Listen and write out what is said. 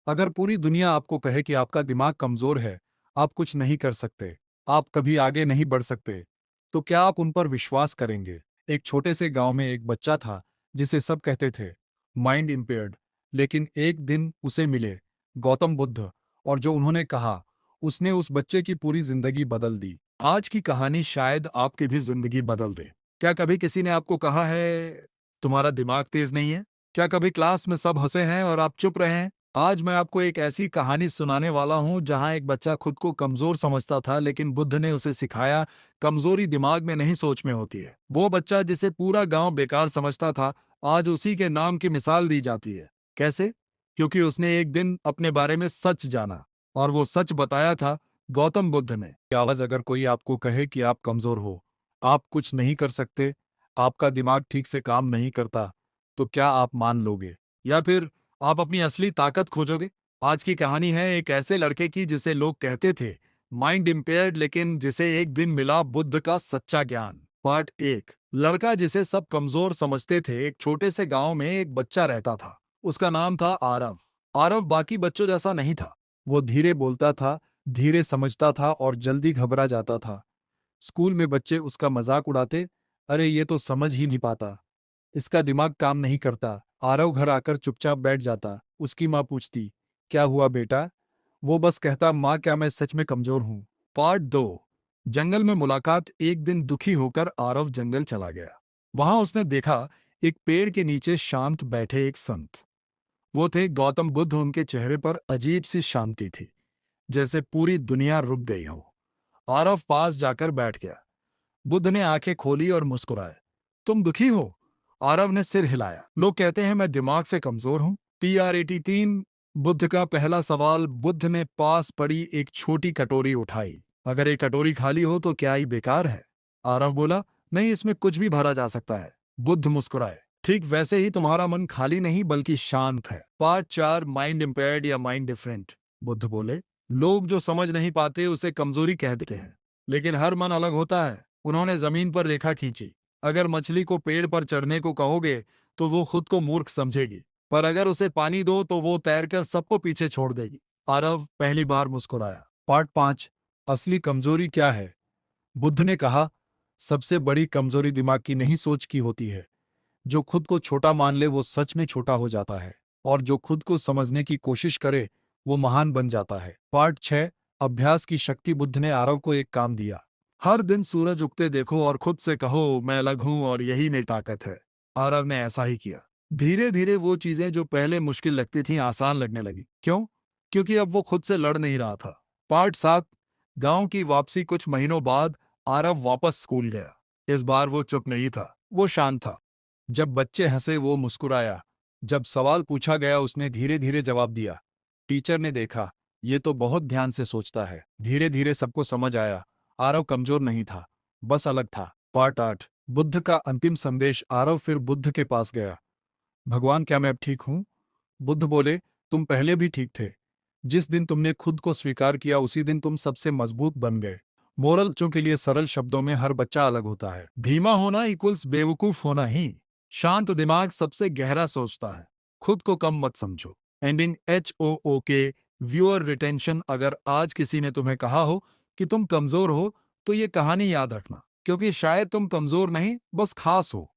अगर पूरी दुनिया आपको कहे कि आपका दिमाग कमजोर है, आप कुछ नहीं कर सकते, आप कभी आगे नहीं बढ़ सकते, तो क्या आप उन पर विश्वास करेंगे? एक छोटे से गांव में एक बच्चा था जिसे सब कहते थे माइंड इम्पेयर्ड, लेकिन एक दिन उसे मिले गौतम बुद्ध, और जो उन्होंने कहा उसने उस बच्चे की पूरी जिंदगी बदल दी। आज की कहानी शायद आपकी भी जिंदगी बदल दे। क्या कभी किसी ने आपको कहा है तुम्हारा दिमाग तेज नहीं है? क्या कभी क्लास में सब हंसे हैं और आप चुप रहे हैं? आज मैं आपको एक ऐसी कहानी सुनाने वाला हूं जहां एक बच्चा खुद को कमजोर समझता था, लेकिन बुद्ध ने उसे सिखाया कमजोरी दिमाग में नहीं सोच में होती है। वो बच्चा जिसे पूरा गांव बेकार समझता था, आज उसी के नाम की मिसाल दी जाती है। कैसे? क्योंकि उसने एक दिन अपने बारे में सच जाना, और वो सच बताया था गौतम बुद्ध ने। क्या आज अगर कोई आपको कहे कि आप कमजोर हो, आप कुछ नहीं कर सकते, आपका दिमाग ठीक से काम नहीं करता, तो क्या आप मान लोगे, या फिर आप अपनी असली ताकत खोजोगे? आज की कहानी है एक ऐसे लड़के की जिसे लोग कहते थे माइंड इम्पेयर्ड, लेकिन जिसे एक दिन मिला बुद्ध का सच्चा ज्ञान। पार्ट एक। लड़का जिसे सब कमजोर समझते थे। एक छोटे से गांव में एक बच्चा रहता था। उसका नाम था आरव। आरव बाकी बच्चों जैसा नहीं था। वो धीरे बोलता था, धीरे समझता था और जल्दी घबरा जाता था। स्कूल में बच्चे उसका मजाक उड़ाते, अरे ये तो समझ ही नहीं पाता, इसका दिमाग काम नहीं करता। आरव घर आकर चुपचाप बैठ जाता। उसकी माँ पूछती, क्या हुआ बेटा? वो बस कहता, माँ क्या मैं सच में कमजोर हूँ? पार्ट दो। जंगल में मुलाकात। एक दिन दुखी होकर आरव जंगल चला गया। वहां उसने देखा एक पेड़ के नीचे शांत बैठे एक संत। वो थे गौतम बुद्ध। उनके चेहरे पर अजीब सी शांति थी, जैसे पूरी दुनिया रुक गई हो। आरव पास जाकर बैठ गया। बुद्ध ने आंखें खोली और मुस्कुराए। तुम दुखी हो? आरव ने सिर हिलाया। लोग कहते हैं मैं दिमाग से कमजोर हूं। PR 83। बुद्ध का पहला सवाल। बुद्ध ने पास पड़ी एक छोटी कटोरी उठाई। अगर एक कटोरी खाली हो तो क्या ये बेकार है? आरव बोला, नहीं, इसमें कुछ भी भरा जा सकता है। बुद्ध मुस्कुराए। ठीक वैसे ही तुम्हारा मन खाली नहीं बल्कि शांत है। पार्ट 4। माइंड इम्पेयर्ड या माइंड डिफरेंट। बुद्ध बोले, लोग जो समझ नहीं पाते उसे कमजोरी कह देते हैं, लेकिन हर मन अलग होता है। उन्होंने जमीन पर रेखा खींची। अगर मछली को पेड़ पर चढ़ने को कहोगे तो वो खुद को मूर्ख समझेगी, पर अगर उसे पानी दो तो वो तैरकर सबको पीछे छोड़ देगी। आरव पहली बार मुस्कुराया। पार्ट 5। असली कमजोरी क्या है? बुद्ध ने कहा, सबसे बड़ी कमजोरी दिमाग की नहीं सोच की होती है। जो खुद को छोटा मान ले वो सच में छोटा हो जाता है, और जो खुद को समझने की कोशिश करे वो महान बन जाता है। पार्ट 6। अभ्यास की शक्ति। बुद्ध ने आरव को एक काम दिया। हर दिन सूरज उगते देखो और खुद से कहो मैं अलग हूं और यही मेरी ताकत है। आरव ने ऐसा ही किया। धीरे धीरे वो चीजें जो पहले मुश्किल लगती थीं आसान लगने लगी। क्यों? क्योंकि अब वो खुद से लड़ नहीं रहा था। पार्ट 7। गांव की वापसी। कुछ महीनों बाद आरव वापस स्कूल गया। इस बार वो चुप नहीं था, वो शांत था। जब बच्चे हंसे वो मुस्कुराया। जब सवाल पूछा गया उसने धीरे धीरे जवाब दिया। टीचर ने देखा, ये तो बहुत ध्यान से सोचता है। धीरे धीरे सबको समझ आया, आरव कमजोर नहीं था, बस अलग था। पार्ट 8। बुद्ध का अंतिम संदेश। आरव फिर बुद्ध के पास गया। भगवान क्या मैं अब ठीक हूं? बुद्ध बोले, तुम पहले भी ठीक थे। जिस दिन तुमने खुद को स्वीकार किया उसी दिन तुम सबसे मजबूत बन गए। मोरल बच्चों के लिए सरल शब्दों में, हर बच्चा अलग होता है। धीमा होना इक्वल्स बेवकूफ होना ही। शांत दिमाग सबसे गहरा सोचता है। खुद को कम मत समझो। Ending HOOK। Viewer retention. अगर आज किसी ने तुम्हें कहा हो कि तुम कमजोर हो, तो ये कहानी याद रखना, क्योंकि शायद तुम कमजोर नहीं, बस खास हो।